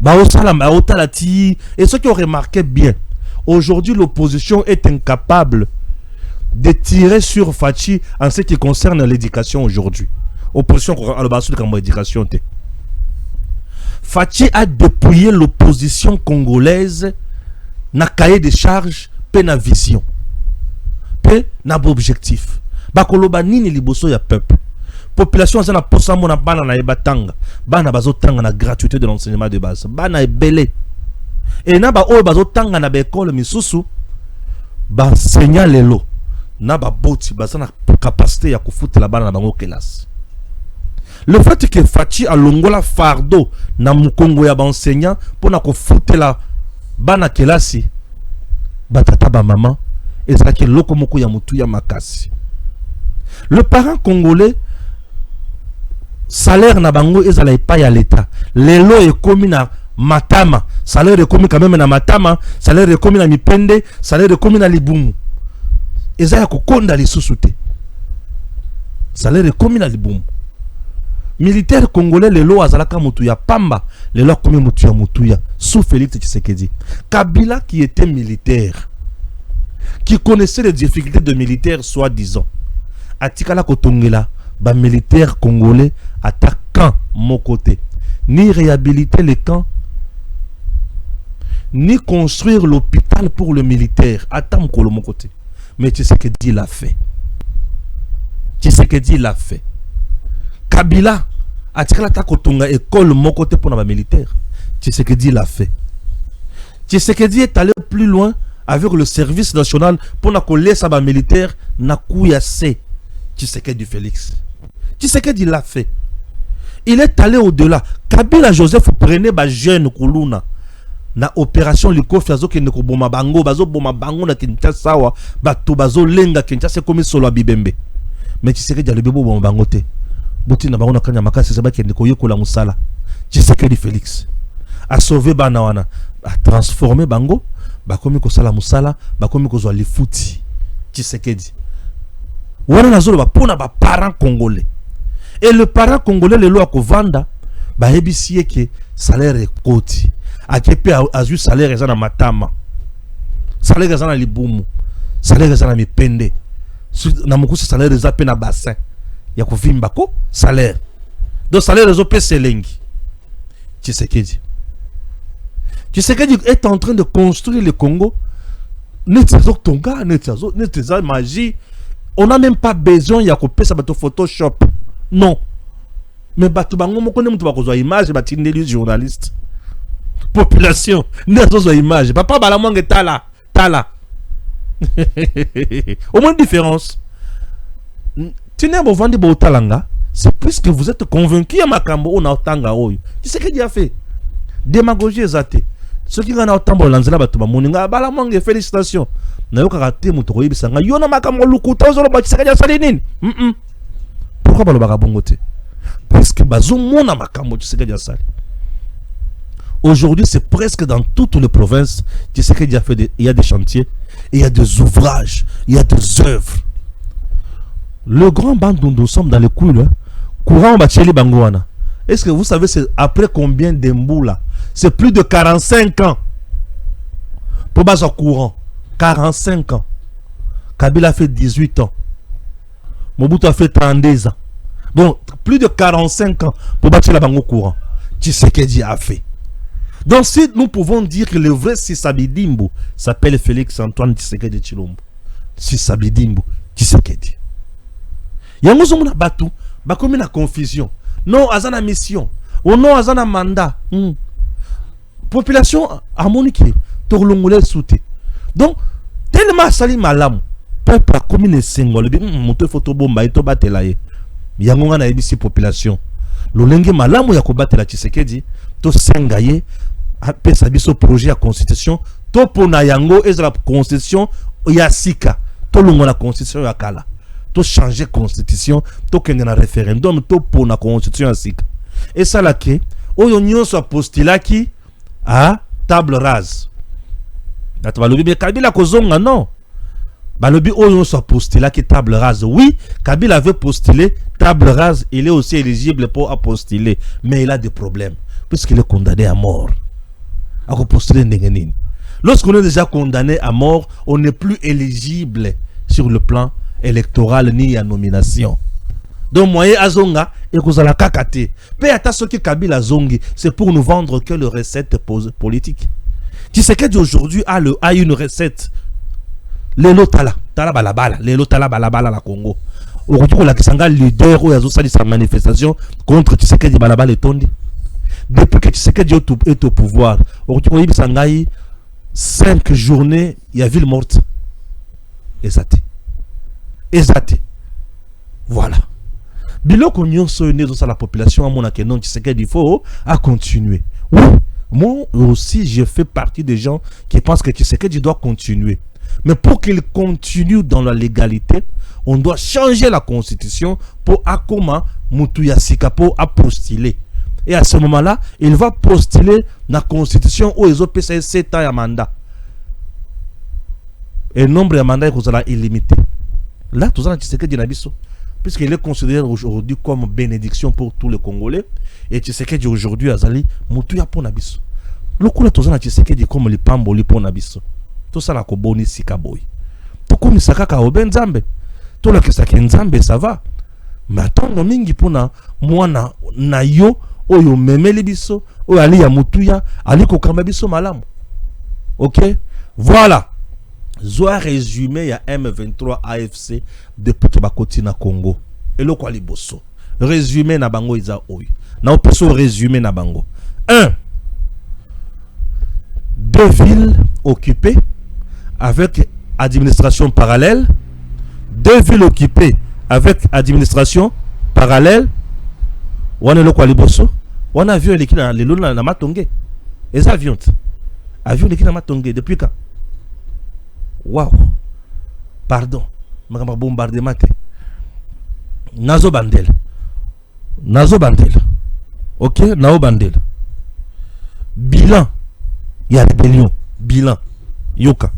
Ba osala ba otalati et ceux qui ont remarqué bien. Aujourd'hui l'opposition est incapable de tirer sur Fachi en ce qui concerne l'éducation aujourd'hui. Opposition à la comme éducation. Fachi a dépouillé l'opposition congolaise na cahier de charges pe na vision. Pe na objectif. Bakoloba nini liboso ya peuple. Population zana posa mona bana na ebatanga. Bana bazotanga na gratuité de l'enseignement de base. Bana ebele. Et na ba o bazotanga na bekole misusu ba enseignant lelo. Na ba boti bazana capacité ya kufuta la bana na bango classe. Le fait que Fachi a longola fardeau na mukongo ya ba enseignant pour na kufuta la bana kelasi batata ba maman ezaki loko moko ya mutu ya makasi. Le parent congolais salaire na bango ezala pas ya l'état. Lelo est commis na matama, salaire est commis quand même na matama, salaire est commis na mipende, salaire est commis na libumu. Ezaya kokonda li susute. Salaire est commis na libumu. Militaire congolais lelo azalaka mutu ya pamba, lelo commis mutu ya mutuya sous Félix Tshisekedi. Kabila qui était militaire, qui connaissait les difficultés de militaire soi-disant. Atikala kotongela ba militaire congolais attaquant mon côté, ni réhabiliter les camps, ni construire l'hôpital pour le militaire. Attends mon côté. Mais Tshisekedi l'a fait. Tshisekedi l'a fait. Kabila atikala ta kotonga école mon côté pour les militaires. Tshisekedi l'a fait. Tshisekedi est allé plus loin avec le service national pour na coller sa ba militaire na kouyase. Tshisekedi Félix. Tshisekedi l'a fait. Il est allé au-delà. Kabila Joseph prenait ba jeune Kuluna na opération Likofi azo ke neko boma bango bazo boma bango na Kinshasa wa bato bazo lenga Kinshasa comme solo a Bibembe. Mais Tshisekedi le bebo boma bango te. Boti na bango na kanya makasi seba ke neko yekola musala. Tshisekedi Félix a sauvé bana wana, a transformé bango, ba komi ko sala musala, ba komi ko zo lifuti. Tshisekedi wana nazolo ba pona ba parents congolais. Et le parent congolais le lo akovanda ba ebisiye ke salaire ekoti. Akepe azu salaire ezana matama. Salaire ezana libumu. Salaire ezana mipende. Na mukusi salaire ezape na bassin. Ya kovimba ko salaire. Donc salaire ezo pe selengi. Tshisekedi est en train de construire le Congo. Netzazo tonga, netzazo magie. On n'a même pas besoin de copier ça bateau Photoshop. Non. Mais bateau bango mo connaît mutu bakozwa image batindeli journaliste. Population, netzazo image. Papa bala mwange tala. Au moins différence. Tine bo vandi bo talanga, c'est puisque vous êtes convaincu à makambo on a tanga oyo. Tu sais que Dieu a fait. Démagogie ezate. Ceux qui ngana otambo lanzela bato ba moninga bala mwange félicitations. Na yoka raté muto ko yebisanga yona makambo lukuta ozolo ba Tshisekedi asali nini? Pourquoi balo baka bongote? Parce que bazo mona makambo Tshisekedi asali. Aujourd'hui, c'est presque dans toutes les provinces Tshisekedi a fait il y a des chantiers, il y a des ouvrages, il y a des œuvres. Le grand band dont nous sommes dans les couilles, courant bacheli bangouana. Est-ce que vous savez c'est après combien d'embouts là? C'est plus de 45 ans. Pour bas au courant. 45 ans. Kabila a fait 18 ans. Mobutu a fait 32 ans. Donc, plus de 45 ans pour battre la banque au courant. Tshisekedi a fait. Donc, si nous pouvons dire que le vrai Sisabidimbu s'appelle Félix Antoine Tshisekedi Tshilombo. Sisabidimbu Tshisekedi. Yango zomuna batu, bakomi na confusion. Non, azana mission. Ou non, azana mandat. Population harmonique. Torlongole souté. Donc, tellement sali malam. Peuple a commis les singles. Monte photo bomba et to batelaye. Yango na ebisi population. Lolenge malamu ya kobatela Tshisekedi. To sengaye. Apesa biso projet à constitution. To pona yango et la constitution ya sika. To longo la constitution ya kala. To changer constitution. To kende na référendum. To pona constitution ya sika. Et ça la ke. Oyo nyonso postulaki à table rase. Balobi Kabila kozonga non. Balobi oyo soit postulé qui table rase. Oui, Kabila avait postulé table rase, il est aussi éligible pour postuler, mais il a des problèmes puisqu'il est condamné à mort. À postuler ndengenine. Lorsqu'on est déjà condamné à mort, on n'est plus éligible sur le plan électoral ni à nomination. Donc moyen azonga et kozala kakate. Pe ata soki Kabila zongi, c'est pour nous vendre que le recette politique. Tshisekedi aujourd'hui a une recette. Lelo tala balabala, lelo tala balabala la Congo. Aujourd'hui on a kisanga leader ou yazo sali sa manifestation contre Tshisekedi balabala etondi. Depuis que Tshisekedi est au pouvoir, aujourd'hui on a kisanga 5 journées, il y a ville morte. Exacté. Voilà. Biloko nyonso ne zo la population à mon akenon Tshisekedi il faut à continuer. Oui. Moi aussi, je fais partie des gens qui pensent que Tshisekedi doit continuer. Mais pour qu'il continue dans la légalité, on doit changer la constitution pour Akoma Mutuya Sikapo à postuler. Et à ce moment-là, il va postuler la constitution où ils ont payé 7 ans à mandat. Et le nombre de mandats est illimité. Là, tout ça, Tshisekedi Nabiso. Puisqu'il est considéré aujourd'hui comme bénédiction pour tous les Congolais. Et Tshisekedi aujourd'hui, Azali, Mutuya pour Nabiso. Le coup là, tout ça, Tshisekedi comme le pamboli pour Nabiso. Tout ça, la koboni sikaboy. Tout comme ça, kaka oben zambe. Tout là, que ça, nzambe, ça va. Mais attends, mingi pour na, moi na yo, oyo memeli biso, oyo ali ya Mutuya, ali kokamba biso malamu. Ok? Voilà. Zoa résumé, il y a M23 AFC depuis Tobakoti na Congo. Et le quoi liboso. Résumé na bango isa oy. Na opeso résumé na bango. 1. 2 villes occupées avec administration parallèle. 2 villes occupées avec administration parallèle. On a le quoi liboso. On a vu l'équipe na lelo na matonge. Les avions. Avion l'équipe na matonge depuis quand? Wow, pardon, je bombardement. Nazo Bandel, ok, Nao Bandel. Bilan, il y a rébellion. Bilan, Yoka.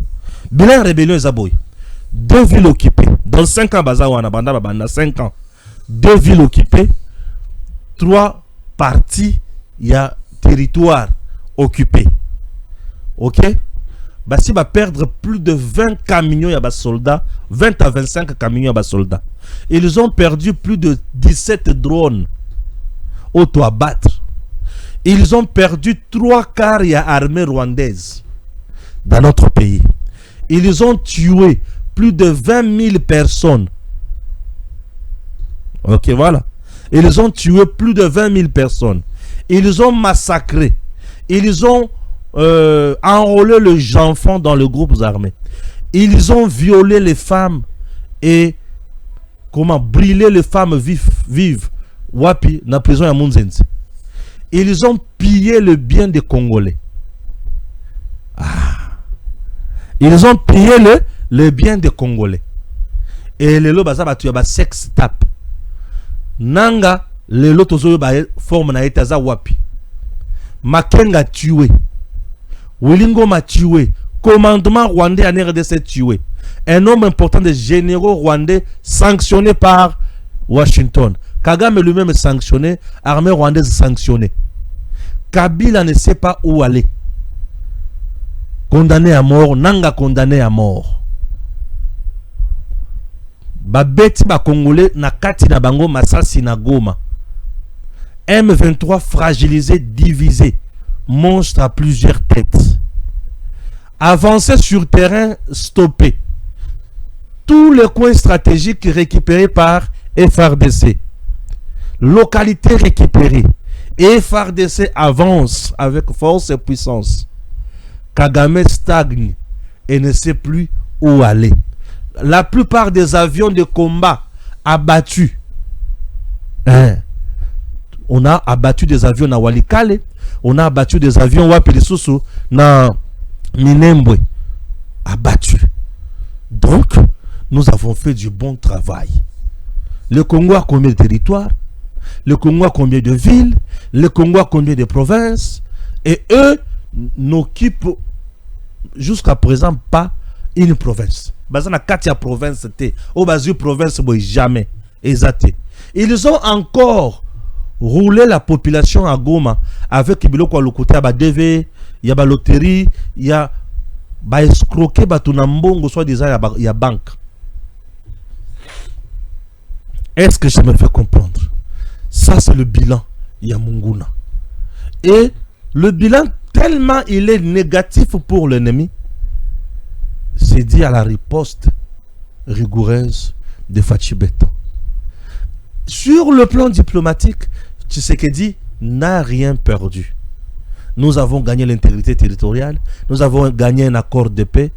Bilan rébellion Zaboy. 2 villes occupées. Dans 5 ans, Bazawana, Banda, 5 ans. 2 villes occupées. 3 parties, il y a territoire occupé. Ok? Bassi va perdre plus de 20 camions à bas soldats, 20 à 25 camions à bas soldats. Ils ont perdu plus de 17 drones auto à battre. Ils ont perdu 3 quarts à l'armée rwandaise dans notre pays. Ils ont tué plus de 20 000 personnes. Ok, voilà. Ils ont tué plus de 20 000 personnes. Ils ont massacré. Ils ont enrôler les enfants dans les groupes armés. Ils ont violé les femmes et brûlé les femmes vives. Wapi, na prison à Munzenze. Ils ont pillé le bien des Congolais. Ils ont pillé le bien des Congolais. Et les lots baza batu ya sex tap. Nanga les lots tozo ba forme na etaza wapi. Makenga tué. Wilingo m'a tué. Commandement rwandais en RDC tué. Un nombre important de généraux rwandais sanctionnés par Washington. Kagame lui-même est sanctionné, armée rwandaise sanctionnée. Kabila ne sait pas où aller. Condamné à mort, Nanga condamné à mort. Babeti ba Congolais na kati na bango masasi na Goma. M23 fragilisé, divisé, monstre à plusieurs têtes. Avancé sur terrain, stoppé. Tous les coins stratégiques récupérés par FRDC. Localité récupérée. Et FRDC avance avec force et puissance. Kagame stagne et ne sait plus où aller. La plupart des avions de combat abattus. On a abattu des avions na Walikale. On a abattu des avions Wapilisusu na Minembwe. Abattus. Donc, nous avons fait du bon travail. Le Congo a combien de territoires? Le Congo a combien de villes? Le Congo a combien de provinces? Et eux n'occupent jusqu'à présent pas une province. Bazana katia province te. Au basu province boy jamais. Exacté. Ils ont encore roulé la population à Goma avec biloko le côté à DV, il y a ba loterie, il y a ba escroquer ba tunambongo soit disant il y a banque. Est-ce que je me fais comprendre? Ça c'est le bilan Yamunguna. Et le bilan tellement il est négatif pour l'ennemi, c'est dit à la riposte rigoureuse de Fachi Beton. Sur le plan diplomatique, Tshisekedi n'a rien perdu. Nous avons gagné l'intégrité territoriale, nous avons gagné un accord de paix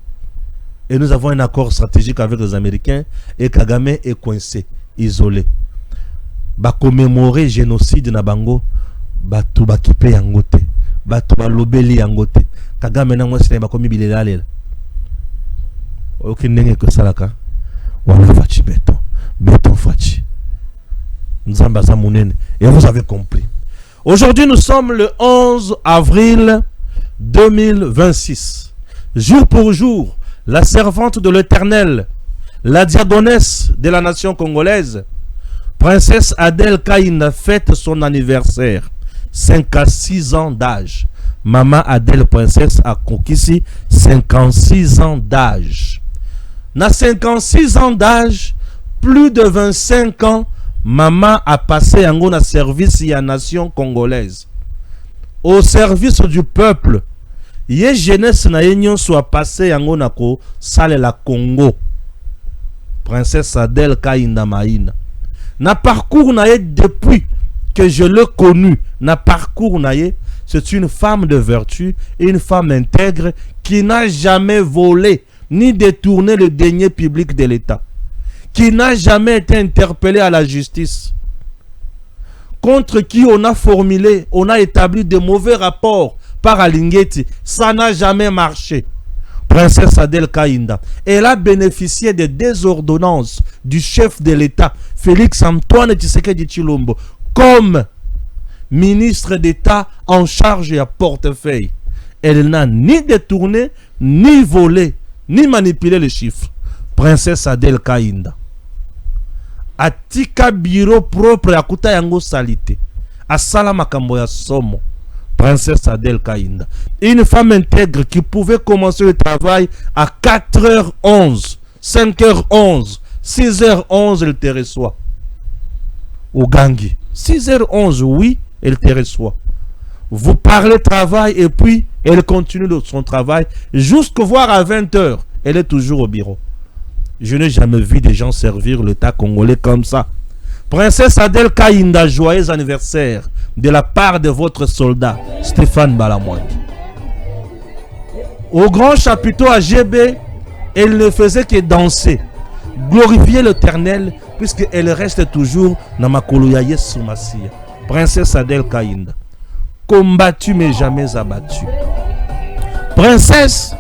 et nous avons un accord stratégique avec les Américains et Kagame est coincé, isolé. Ba commémorer génocide na bango, ba tout ba kipe yangote, ba tout ba lobeli yangote. Kagame na mwasi na ba komi bilela lela. Aucun n'est que salaka. Wala Fachi Beton. Beton Fachi. Nzambaza Mounene. Et vous avez compris. Aujourd'hui, nous sommes le 11 avril 2026. Jour pour jour, la servante de l'Éternel, la diagonesse de la nation congolaise, Princesse Adèle Kaïna fête son anniversaire. 56 ans d'âge. Maman Adèle Princesse a conquis 56 ans d'âge. Na 56 ans d'âge, plus de 25 ans, maman a passé en un service à la nation congolaise. Au service du peuple. Yé jeunesse na yenyon soit passé en un ko sale la Congo. Princesse Adèle Kaïna Maïna. Na parcours na ye depuis que je l'ai connu. Na parcours na ye, c'est une femme de vertu, une femme intègre qui n'a jamais volé ni détourné le denier public de l'État, qui n'a jamais été interpellé à la justice, contre qui on a formulé, on a établi de mauvais rapports par Alingeti. Ça n'a jamais marché. Princesse Adèle Kaïnda, elle a bénéficié des 2 ordonnances du chef de l'État, Félix Antoine Tshisekedi Tshilombo, comme ministre d'État en charge et à portefeuille. Elle n'a ni détourné, ni volé, ni manipulé les chiffres. Princesse Adèle Kaïnda. Atika bureau propre à kuta yango salite. Asala makambo ya somo. Princesse Adèle Kaïnda. Une femme intègre qui pouvait commencer le travail à 4h11, 5h11, 6h11, elle te reçoit. Au Gangi. 6h11, oui, elle te reçoit. Vous parlez travail et puis elle continue son travail jusqu'à voir à 20h. Elle est toujours au bureau. Je n'ai jamais vu des gens servir l'État congolais comme ça. Princesse Adèle Kaïnda, joyeux anniversaire de la part de votre soldat Stéphane Balamouane. Au grand chapiteau à GB, elle ne faisait que danser, glorifier l'Éternel, puisqu'elle reste toujours dans ma Koloyaye Soumassia. Princesse Adèle Kaïnda. Combattu mais jamais abattu. Princesse,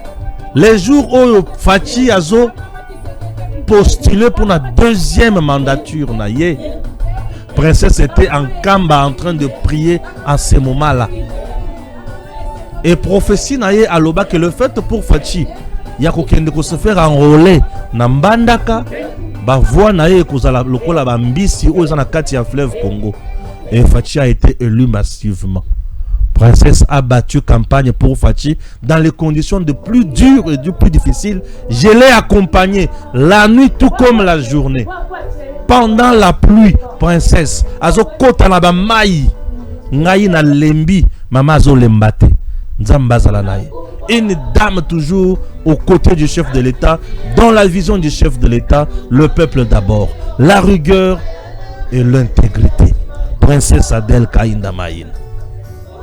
les jours où Fachi Azo postulé pour la 2e mandature, Princesse était en Kamba en train de prier à ce moment-là. Et prophétie naye aloba que le fait pour Fachi, il y a quelqu'un qui se faire enrôler dans Mbandaka, ba voix na ye kozala lokola ba mbisi oza na kati ya fleuve Congo. Et Fachi a été élu massivement. Princesse a battu campagne pour Fachi dans les conditions de plus dures et de plus difficiles. Je l'ai accompagné la nuit tout comme la journée. Pendant la pluie, Princesse azo kota na ba mai ngai na lembi mama azo lembate nzamba zala naye. Une dame toujours aux côtés du chef de l'État, dans la vision du chef de l'État, le peuple d'abord, la rigueur et l'intégrité. Princesse Adèle Kaïnda Maïn.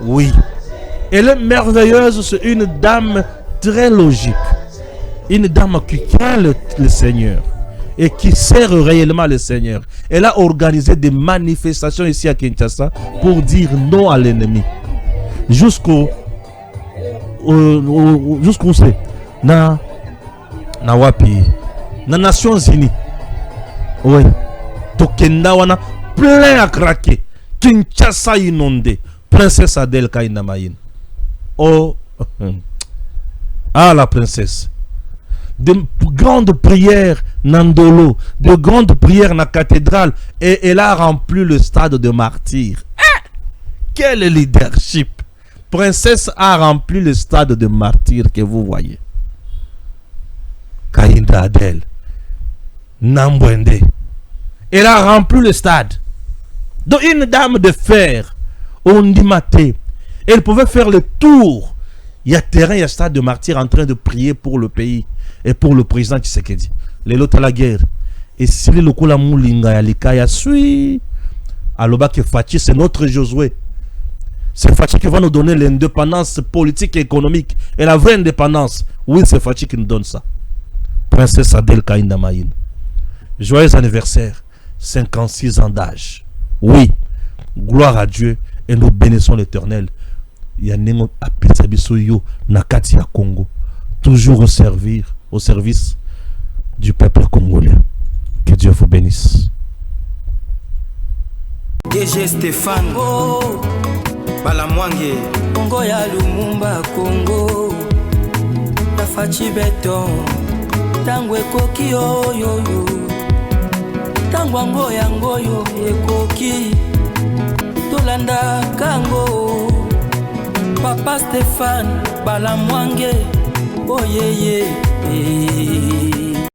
Oui, elle est merveilleuse, c'est une dame très logique, une dame qui craint le Seigneur et qui sert réellement le Seigneur. Elle a organisé des manifestations ici à Kinshasa pour dire non à l'ennemi. Jusqu'où c'est na wapi na Nations Unies. Oui, Tokenda wana plein à craquer. Kinshasa inondé. Princesse Adèle Kaïnda Maïn. Oh, ah la princesse. De grandes prières Nandolo, de grandes prières na cathédrale, et elle a rempli le stade de martyrs. Quel leadership! Princesse a rempli le stade de martyrs que vous voyez. Kaïnda Adèle Nambwende. Elle a rempli le stade. Donc une dame de fer. On dit maté. Elle pouvait faire le tour. Il y a terrain, il y a stade de martyrs en train de prier pour le pays et pour le président Tshisekedi. Les lots à la guerre. Et si les locaux la moulinga ya likaya sui. Aloba que Fachi, c'est notre Josué. C'est Fachi qui va nous donner l'indépendance politique et économique. Et la vraie indépendance. Oui, c'est Fachi qui nous donne ça. Princesse Adèle Kaïnda Maïn. Joyeux anniversaire. 56 ans d'âge. Oui. Gloire à Dieu. Et nous bénissons l'Éternel. Yanengo apisabisoyo nakati ya Congo. Toujours au service du peuple congolais. Que Dieu vous bénisse. DG Stéphane Balamwange Congo ya Lumumba Congo Fachi Beton Tango ekoki yo Tango ngoyo ekoki Tolanda Kango Papa Stéphane Balamwange oh yeah yeah